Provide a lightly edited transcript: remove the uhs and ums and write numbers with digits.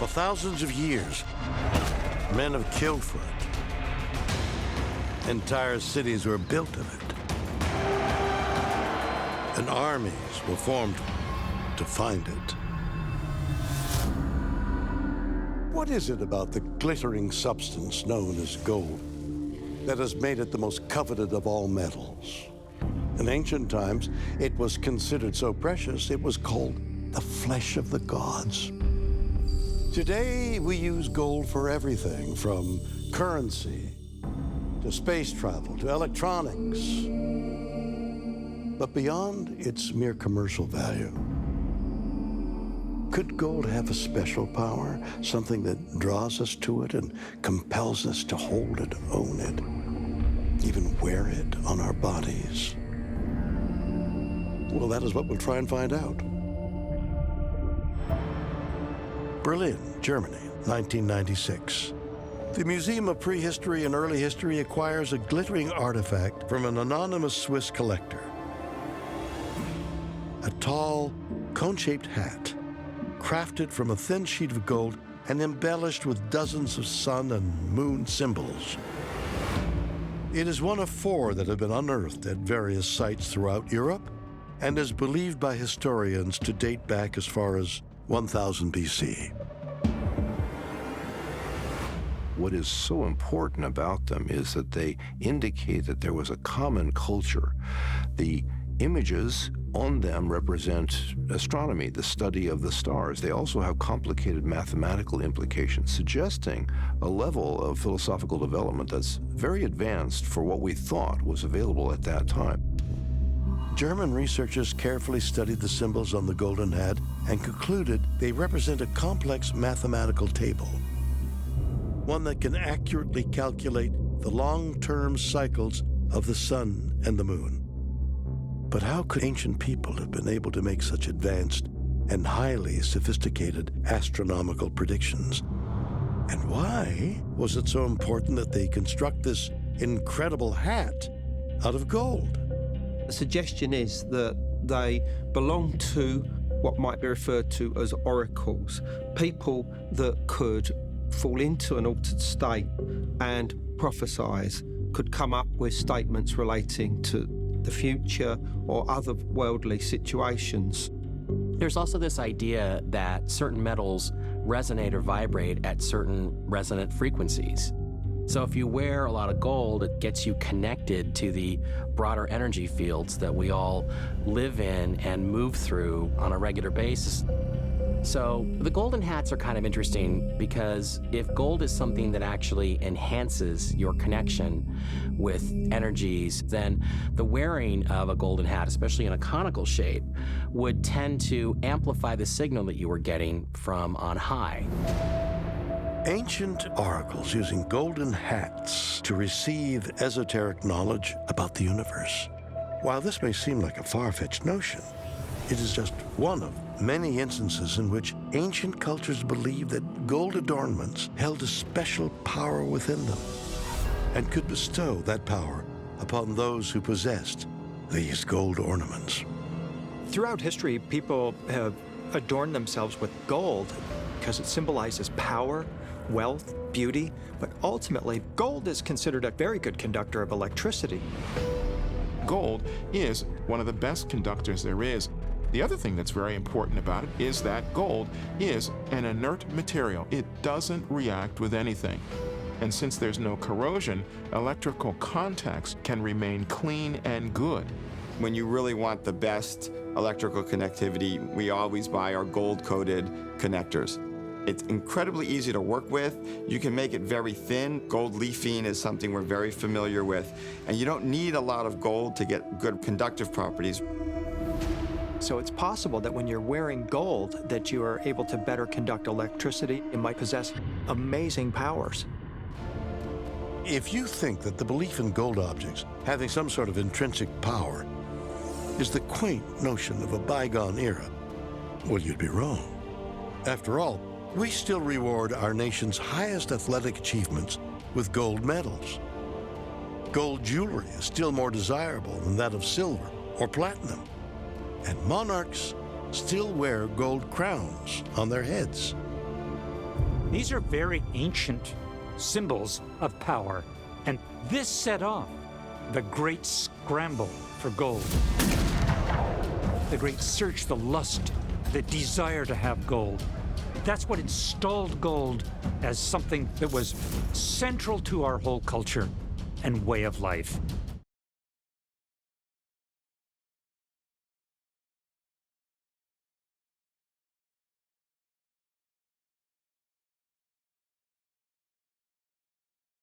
For thousands of years, men have killed for it. Entire cities were built of it. And armies were formed to find it. What is it about the glittering substance known as gold that has made it the most coveted of all metals? In ancient times, it was considered so precious, it was called the flesh of the gods. Today, we use gold for everything from currency to space travel to electronics. But beyond its mere commercial value, could gold have a special power, something that draws us to it and compels us to hold it, own it, even wear it on our bodies? Well, that is what we'll try and find out. Berlin, Germany, 1996. The Museum of Prehistory and Early History acquires a glittering artifact from an anonymous Swiss collector. A tall, cone-shaped hat, crafted from a thin sheet of gold and embellished with dozens of sun and moon symbols. It is one of 4 that have been unearthed at various sites throughout Europe and is believed by historians to date back as far as 1000 BC. What is so important about them is that they indicate that there was a common culture. The images on them represent astronomy, the study of the stars. They also have complicated mathematical implications, suggesting a level of philosophical development that's very advanced for what we thought was available at that time. German researchers carefully studied the symbols on the golden hat and concluded they represent a complex mathematical table, one that can accurately calculate the long-term cycles of the sun and the moon. But how could ancient people have been able to make such advanced and highly sophisticated astronomical predictions? And why was it so important that they construct this incredible hat out of gold? The suggestion is that they belong to what might be referred to as oracles, people that could fall into an altered state and prophesize, could come up with statements relating to the future or other worldly situations. There's also this idea that certain metals resonate or vibrate at certain resonant frequencies. So if you wear a lot of gold, it gets you connected to the broader energy fields that we all live in and move through on a regular basis. So the golden hats are kind of interesting because if gold is something that actually enhances your connection with energies, then the wearing of a golden hat, especially in a conical shape, would tend to amplify the signal that you were getting from on high. Ancient oracles using golden hats to receive esoteric knowledge about the universe. While this may seem like a far-fetched notion, it is just one of many instances in which ancient cultures believed that gold adornments held a special power within them and could bestow that power upon those who possessed these gold ornaments. Throughout history, people have adorned themselves with gold because it symbolizes power, wealth, beauty, but ultimately, gold is considered a very good conductor of electricity. Gold is one of the best conductors there is. The other thing that's very important about it is that gold is an inert material. It doesn't react with anything. And since there's no corrosion, electrical contacts can remain clean and good. When you really want the best electrical connectivity, we always buy our gold-coated connectors. It's incredibly easy to work with. You can make it very thin. Gold leafing is something we're very familiar with. And you don't need a lot of gold to get good conductive properties. So it's possible that when you're wearing gold, that you are able to better conduct electricity. It might possess amazing powers. If you think that the belief in gold objects having some sort of intrinsic power is the quaint notion of a bygone era, well, you'd be wrong. After all, we still reward our nation's highest athletic achievements with gold medals. Gold jewelry is still more desirable than that of silver or platinum. And monarchs still wear gold crowns on their heads. These are very ancient symbols of power, and this set off the great scramble for gold. The great search, the lust, the desire to have gold. That's what installed gold as something that was central to our whole culture and way of life.